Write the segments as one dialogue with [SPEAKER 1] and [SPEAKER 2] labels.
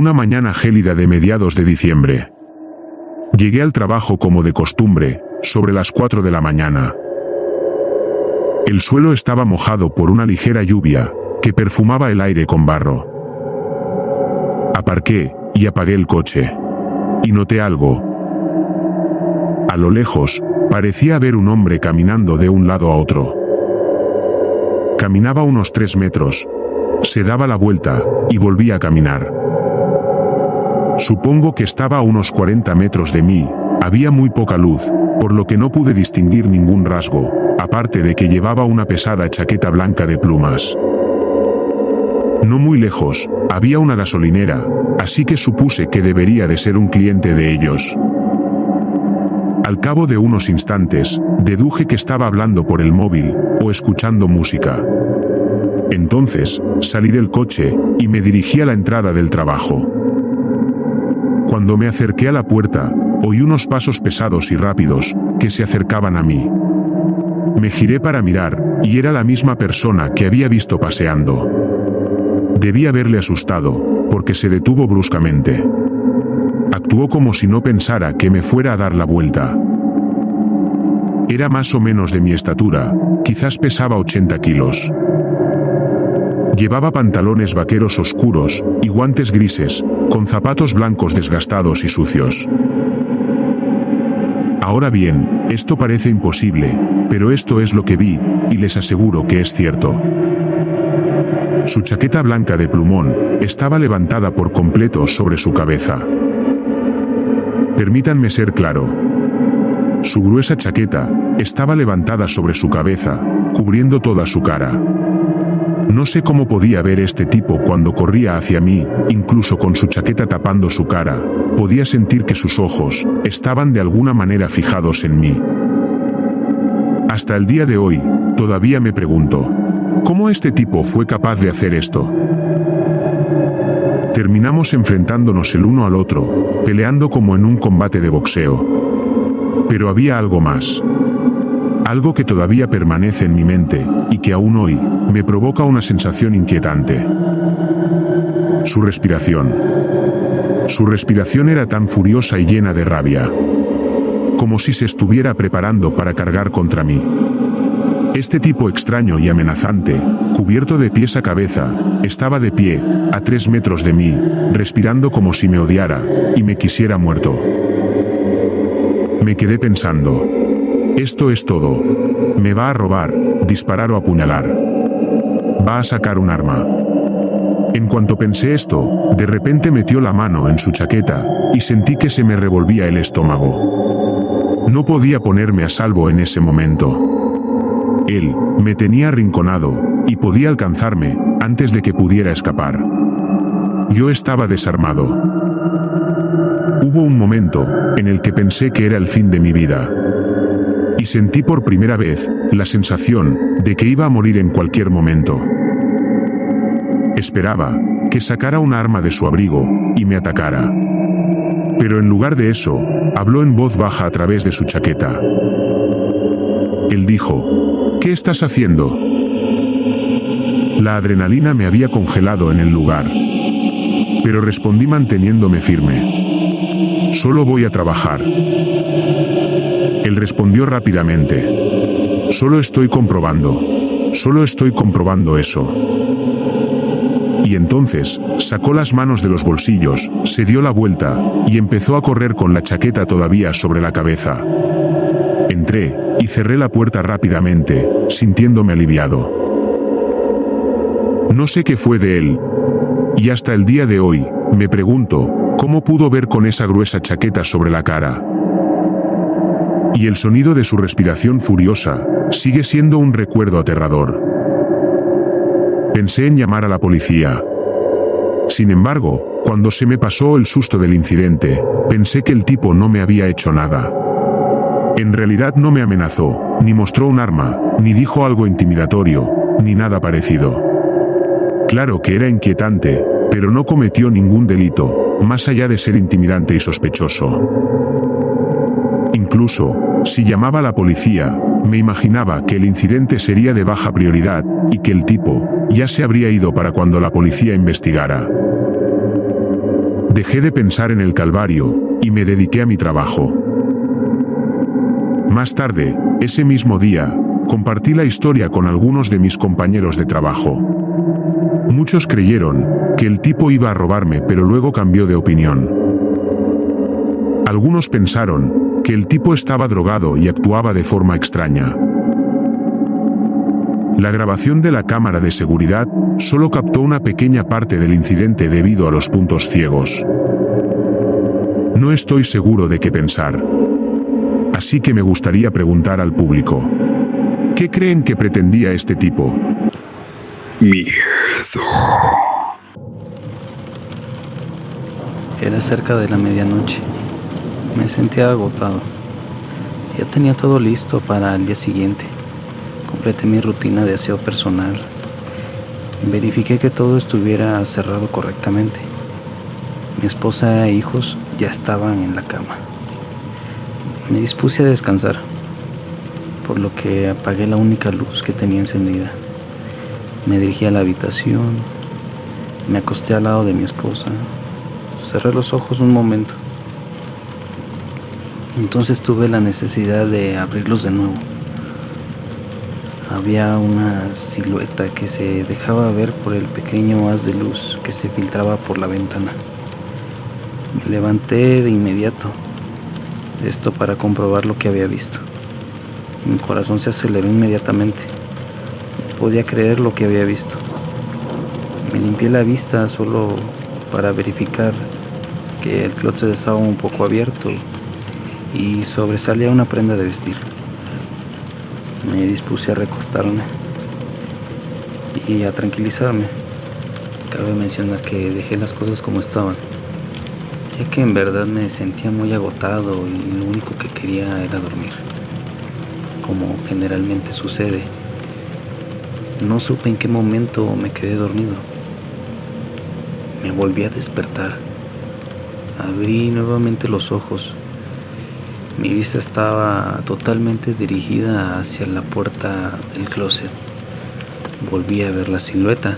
[SPEAKER 1] Una mañana gélida de mediados de diciembre. Llegué al trabajo como de costumbre, sobre las 4 de la mañana. El suelo estaba mojado por una ligera lluvia, que perfumaba el aire con barro. Aparqué, y apagué el coche. Y noté algo. A lo lejos, parecía haber un hombre caminando de un lado a otro. Caminaba unos 3 metros. Se daba la vuelta, y volvía a caminar. Supongo que estaba a unos 40 metros de mí. Había muy poca luz, por lo que no pude distinguir ningún rasgo, aparte de que llevaba una pesada chaqueta blanca de plumas. No muy lejos, había una gasolinera, así que supuse que debería de ser un cliente de ellos. Al cabo de unos instantes, deduje que estaba hablando por el móvil, o escuchando música. Entonces, salí del coche, y me dirigí a la entrada del trabajo. Cuando me acerqué a la puerta, oí unos pasos pesados y rápidos, que se acercaban a mí. Me giré para mirar, y era la misma persona que había visto paseando. Debí haberle asustado, porque se detuvo bruscamente. Actuó como si no pensara que me fuera a dar la vuelta. Era más o menos de mi estatura, quizás pesaba 80 kilos. Llevaba pantalones vaqueros oscuros, y guantes grises, con zapatos blancos desgastados y sucios. Ahora bien, esto parece imposible, pero esto es lo que vi, y les aseguro que es cierto. Su chaqueta blanca de plumón, estaba levantada por completo sobre su cabeza. Permítanme ser claro. Su gruesa chaqueta, estaba levantada sobre su cabeza, cubriendo toda su cara. No sé cómo podía ver este tipo cuando corría hacia mí, incluso con su chaqueta tapando su cara, podía sentir que sus ojos, estaban de alguna manera fijados en mí. Hasta el día de hoy, todavía me pregunto, ¿cómo este tipo fue capaz de hacer esto? Terminamos enfrentándonos el uno al otro, peleando como en un combate de boxeo. Pero había algo más. Algo que todavía permanece en mi mente, y que aún hoy, me provoca una sensación inquietante. Su respiración. Su respiración era tan furiosa y llena de rabia. Como si se estuviera preparando para cargar contra mí. Este tipo extraño y amenazante, cubierto de pies a cabeza, estaba de pie, a 3 metros de mí, respirando como si me odiara, y me quisiera muerto. Me quedé pensando. Esto es todo. Me va a robar, disparar o apuñalar. Va a sacar un arma. En cuanto pensé esto, de repente metió la mano en su chaqueta, y sentí que se me revolvía el estómago. No podía ponerme a salvo en ese momento. Él, me tenía arrinconado, y podía alcanzarme, antes de que pudiera escapar. Yo estaba desarmado. Hubo un momento, en el que pensé que era el fin de mi vida. Y sentí por primera vez, la sensación, de que iba a morir en cualquier momento. Esperaba, que sacara un arma de su abrigo, y me atacara. Pero en lugar de eso, habló en voz baja a través de su chaqueta. Él dijo, ¿qué estás haciendo? La adrenalina me había congelado en el lugar. Pero respondí manteniéndome firme. Solo voy a trabajar. Él respondió rápidamente. Solo estoy comprobando eso. Y entonces, sacó las manos de los bolsillos, se dio la vuelta, y empezó a correr con la chaqueta todavía sobre la cabeza. Entré, y cerré la puerta rápidamente, sintiéndome aliviado. No sé qué fue de él. Y hasta el día de hoy, me pregunto, ¿cómo pudo ver con esa gruesa chaqueta sobre la cara? Y el sonido de su respiración furiosa, sigue siendo un recuerdo aterrador. Pensé en llamar a la policía. Sin embargo, cuando se me pasó el susto del incidente, pensé que el tipo no me había hecho nada. En realidad no me amenazó, ni mostró un arma, ni dijo algo intimidatorio, ni nada parecido. Claro que era inquietante, pero no cometió ningún delito, más allá de ser intimidante y sospechoso. Incluso, si llamaba a la policía, me imaginaba que el incidente sería de baja prioridad, y que el tipo, ya se habría ido para cuando la policía investigara. Dejé de pensar en el calvario y me dediqué a mi trabajo. Más tarde, ese mismo día, compartí la historia con algunos de mis compañeros de trabajo. Muchos creyeron que el tipo iba a robarme, pero luego cambió de opinión. Algunos pensaron que el tipo estaba drogado y actuaba de forma extraña. La grabación de la cámara de seguridad solo captó una pequeña parte del incidente debido a los puntos ciegos. No estoy seguro de qué pensar. Así que me gustaría preguntar al público: ¿qué creen que pretendía este tipo?
[SPEAKER 2] Miedo.
[SPEAKER 3] Era cerca de la medianoche. Me sentía agotado. Ya tenía todo listo para el día siguiente. Completé mi rutina de aseo personal. Verifiqué que todo estuviera cerrado correctamente. Mi esposa e hijos ya estaban en la cama. Me dispuse a descansar, por lo que apagué la única luz que tenía encendida. Me dirigí a la habitación, me acosté al lado de mi esposa, cerré los ojos un momento. Entonces tuve la necesidad de abrirlos de nuevo. Había una silueta que se dejaba ver por el pequeño haz de luz que se filtraba por la ventana. Me levanté de inmediato, esto para comprobar lo que había visto. Mi corazón se aceleró inmediatamente. No podía creer lo que había visto. Me limpié la vista solo para verificar que el closet estaba un poco abierto y sobresalía una prenda de vestir. Me dispuse a recostarme y a tranquilizarme. Cabe mencionar que dejé las cosas como estaban, ya que en verdad me sentía muy agotado y lo único que quería era dormir, como generalmente sucede. No supe en qué momento me quedé dormido. Me volví a despertar. Abrí nuevamente los ojos. Mi vista estaba totalmente dirigida hacia la puerta del closet. Volví a ver la silueta,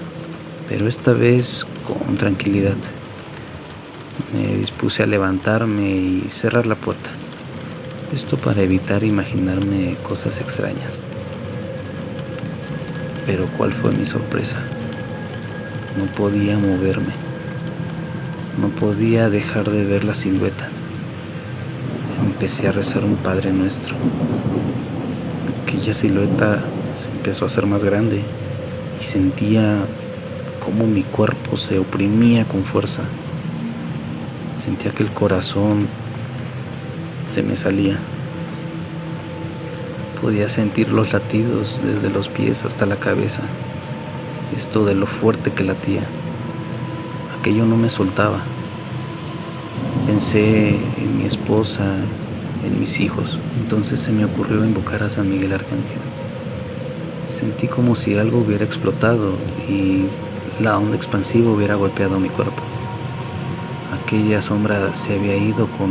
[SPEAKER 3] pero esta vez con tranquilidad. Me dispuse a levantarme y cerrar la puerta. Esto para evitar imaginarme cosas extrañas. Pero ¿cuál fue mi sorpresa? No podía moverme. No podía dejar de ver la silueta. Empecé a rezar un Padre Nuestro. Aquella silueta se empezó a hacer más grande y sentía cómo mi cuerpo se oprimía con fuerza. Sentía que el corazón se me salía. Podía sentir los latidos desde los pies hasta la cabeza. Esto de lo fuerte que latía. Aquello no me soltaba. Pensé en mi esposa, en mis hijos. Entonces se me ocurrió invocar a San Miguel Arcángel. Sentí como si algo hubiera explotado y la onda expansiva hubiera golpeado mi cuerpo. Aquella sombra se había ido con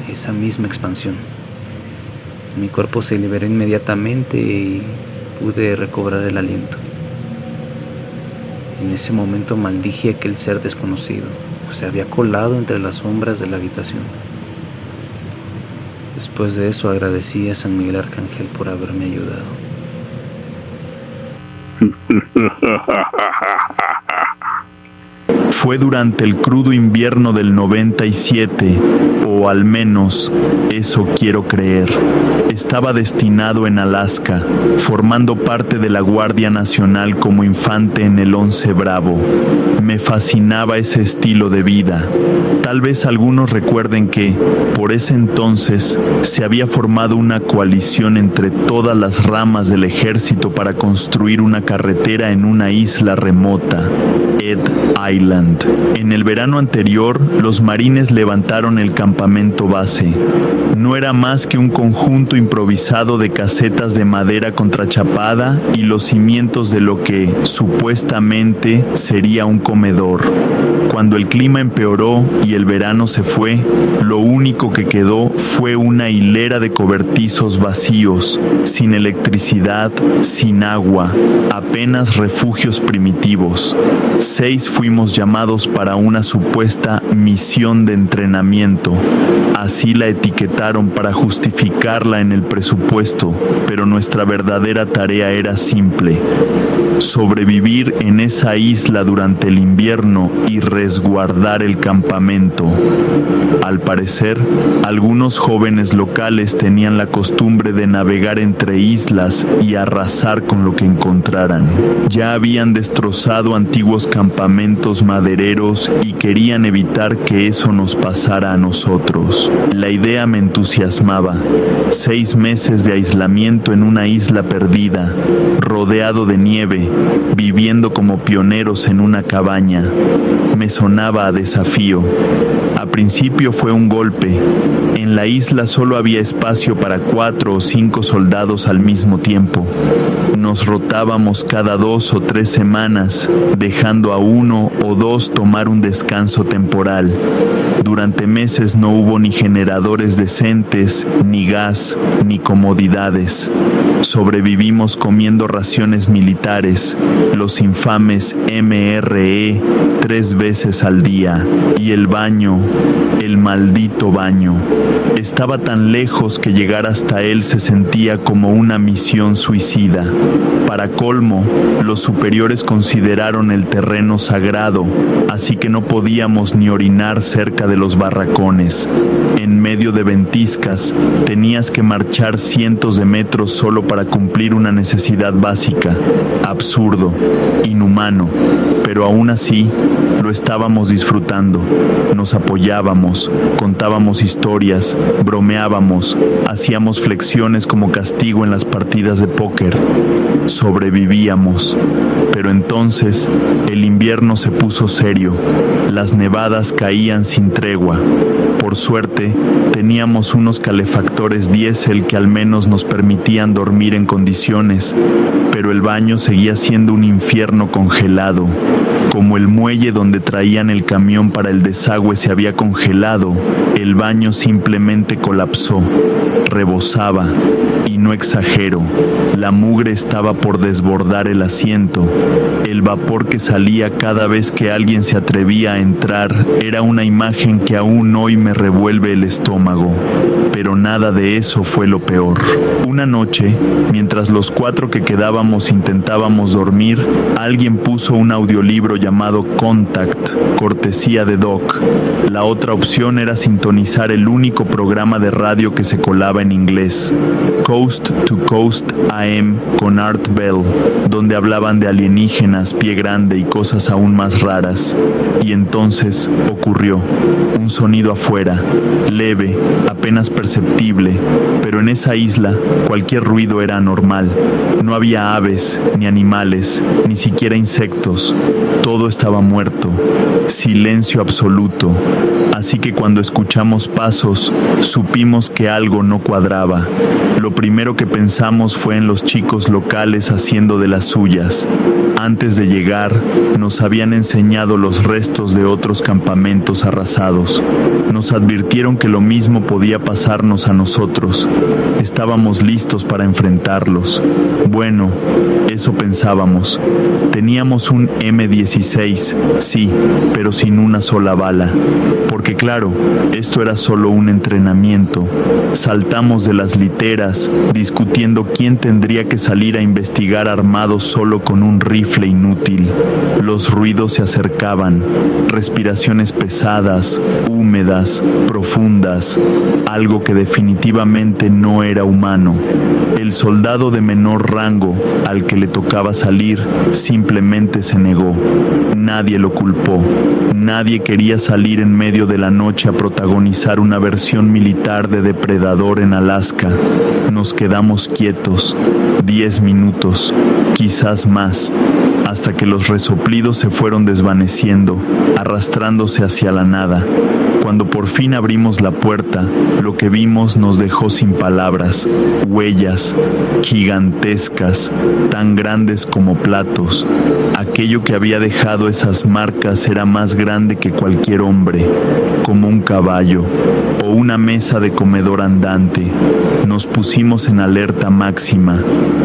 [SPEAKER 3] esa misma expansión. Mi cuerpo se liberó inmediatamente y pude recobrar el aliento. En ese momento maldije a aquel ser desconocido. Se había colado entre las sombras de la habitación. Después de eso agradecí a San Miguel Arcángel por haberme ayudado.
[SPEAKER 4] Fue durante el crudo invierno del 97, o al menos eso quiero creer. Estaba destinado en Alaska, formando parte de la Guardia Nacional como infante en el 11 Bravo. Me fascinaba ese estilo de vida. Tal vez algunos recuerden que, por ese entonces, se había formado una coalición entre todas las ramas del ejército para construir una carretera en una isla remota, Ed Island. En el verano anterior, los marines levantaron el campamento base. No era más que un conjunto improvisado de casetas de madera contrachapada y los cimientos de lo que, supuestamente, sería un comedor. Cuando el clima empeoró y el verano se fue, lo único que quedó fue una hilera de cobertizos vacíos, sin electricidad, sin agua, apenas refugios primitivos. 6 fuimos llamados para una supuesta misión de entrenamiento. Así la etiquetaron para justificarla en el presupuesto, pero nuestra verdadera tarea era simple: sobrevivir en esa isla durante el invierno y resguardar el campamento. Al parecer, algunos jóvenes locales tenían la costumbre de navegar entre islas y arrasar con lo que encontraran. Ya habían destrozado antiguos campamentos madereros y querían evitar que eso nos pasara a nosotros. La idea me entusiasmaba. 6 meses de aislamiento en una isla perdida, rodeado de nieve, viviendo como pioneros en una cabaña. Me sonaba a desafío. A principio fue un golpe. En la isla solo había espacio para 4 o 5 soldados al mismo tiempo. Nos rotábamos cada 2 o 3 semanas, dejando a 1 o 2 tomar un descanso temporal. Durante meses no hubo ni generadores decentes, ni gas, ni comodidades. Sobrevivimos comiendo raciones militares, los infames MRE, 3 veces al día, y el baño, el maldito baño. Estaba tan lejos que llegar hasta él se sentía como una misión suicida. Para colmo, los superiores consideraron el terreno sagrado, así que no podíamos ni orinar cerca de los barracones. En medio de ventiscas, tenías que marchar cientos de metros solo para cumplir una necesidad básica. Absurdo, inhumano, pero aún así lo estábamos disfrutando. Nos apoyábamos, contábamos historias, bromeábamos, hacíamos flexiones como castigo en las partidas de póker. Sobrevivíamos. Pero entonces el invierno se puso serio. Las nevadas caían sin tregua. Por suerte, teníamos unos calefactores diésel que al menos nos permitían dormir en condiciones, pero el baño seguía siendo un infierno congelado. Como el muelle donde traían el camión para el desagüe se había congelado, el baño simplemente colapsó. Rebosaba, y no exagero, la mugre estaba por desbordar el asiento. El vapor que salía cada vez que alguien se atrevía a entrar era una imagen que aún hoy me revuelve el estómago. Pero nada de eso fue lo peor. Una noche, mientras los 4 que quedábamos intentábamos dormir, alguien puso un audiolibro llamado Contact, cortesía de Doc. La otra opción era sintonizar el único programa de radio que se colaba en inglés, Coast to Coast AM con Art Bell, donde hablaban de alienígenas, pie grande y cosas aún más raras. Y entonces ocurrió. Un sonido afuera, leve, apenas perceptible, pero en esa isla cualquier ruido era anormal. No había aves, ni animales, ni siquiera insectos. Todo estaba muerto. Silencio absoluto. Así que cuando escuchamos pasos, supimos que algo no cuadraba. Lo primero que pensamos fue en los chicos locales haciendo de las suyas. Antes de llegar, nos habían enseñado los restos de otros campamentos arrasados. Nos advirtieron que lo mismo podía pasarnos a nosotros. Estábamos listos para enfrentarlos. Bueno, eso pensábamos. Teníamos un M16, sí, pero sin una sola bala. Porque claro, esto era solo un entrenamiento. Saltamos de las literas, discutiendo quién tendría que salir a investigar armados solo con un rifle inútil. Los ruidos se acercaban, respiraciones pesadas, húmedas, profundas, algo que definitivamente no era humano. El soldado de menor rango, al que le tocaba salir, simplemente se negó. Nadie lo culpó. Nadie quería salir en medio de la noche a protagonizar una versión militar de Depredador en Alaska. Nos quedamos quietos, 10 minutos, quizás más, hasta que los resoplidos se fueron desvaneciendo, arrastrándose hacia la nada. Cuando por fin abrimos la puerta, lo que vimos nos dejó sin palabras. Huellas gigantescas, tan grandes como platos. Aquello que había dejado esas marcas era más grande que cualquier hombre, como un caballo o una mesa de comedor andante. Nos pusimos en alerta máxima.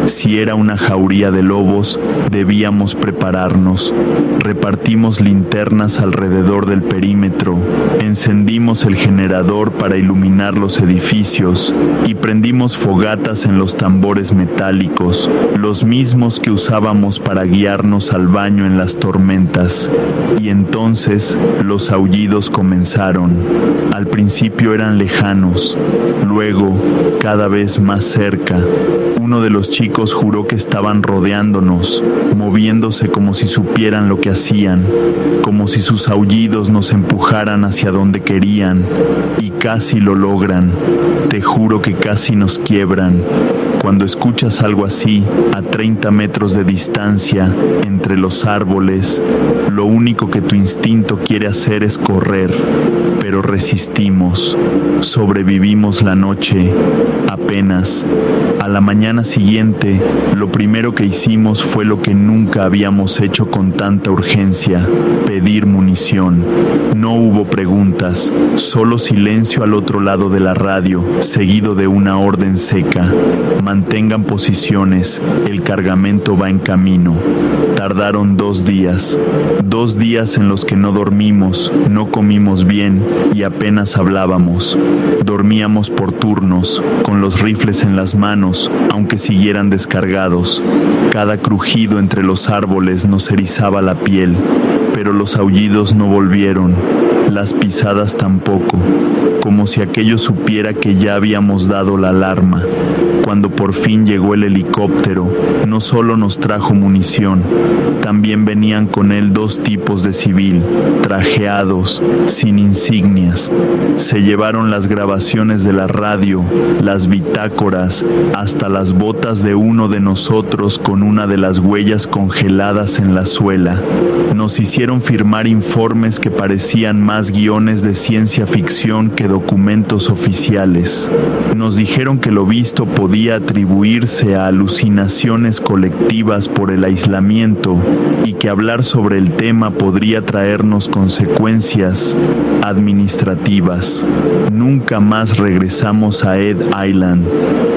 [SPEAKER 4] Si era una jauría de lobos, debíamos prepararnos. Repartimos linternas alrededor del perímetro, encendimos el generador para iluminar los edificios y prendimos fogatas en los tambores metálicos, los mismos que usábamos para guiarnos al baño en las tormentas. Y entonces los aullidos comenzaron. Al principio eran lejanos, luego cada vez más cerca. Uno de los chicos juró que estaban rodeándonos, moviéndose como si supieran lo que hacían, como si sus aullidos nos empujaran hacia donde querían, y casi lo logran. Te juro que casi nos quiebran. Cuando escuchas algo así, a 30 metros de distancia, entre los árboles, lo único que tu instinto quiere hacer es correr, pero resistimos. Sobrevivimos la noche, apenas. A la mañana siguiente, lo primero que hicimos fue lo que nunca habíamos hecho con tanta urgencia: pedir munición. No hubo preguntas, solo silencio al otro lado de la radio, seguido de una orden seca: mantengan posiciones, el cargamento va en camino. Tardaron 2 días. 2 días en los que no dormimos, no comimos bien y apenas hablábamos. Dormíamos por turnos, con los rifles en las manos, aunque siguieran descargados. Cada crujido entre los árboles nos erizaba la piel, pero los aullidos no volvieron, las pisadas tampoco, como si aquello supiera que ya habíamos dado la alarma. Cuando por fin llegó el helicóptero, no solo nos trajo munición, también venían con él 2 tipos de civil, trajeados, sin insignias. Se llevaron las grabaciones de la radio, las bitácoras, hasta las botas de uno de nosotros con una de las huellas congeladas en la suela. Nos hicieron firmar informes que parecían más guiones de ciencia ficción que documentos oficiales. Nos dijeron que lo visto podía atribuirse a alucinaciones colectivas por el aislamiento y que hablar sobre el tema podría traernos consecuencias administrativas. Nunca más regresamos a Ed Island.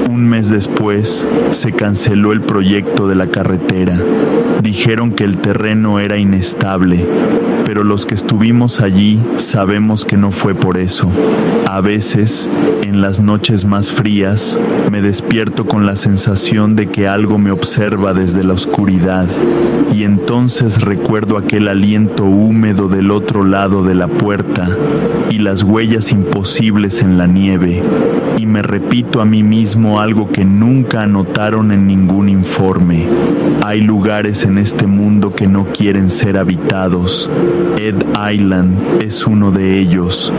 [SPEAKER 4] Un mes después, se canceló el proyecto de la carretera. Dijeron que el terreno era inestable, pero los que estuvimos allí sabemos que no fue por eso. A veces, en las noches más frías, me despierto con la sensación de que algo me observa desde la oscuridad, y entonces recuerdo aquel aliento húmedo del otro lado de la puerta y las huellas imposibles en la nieve, y me repito a mí mismo algo que nunca anotaron en ningún informe: hay lugares en este mundo que no quieren ser habitados. Ed Island es uno de ellos.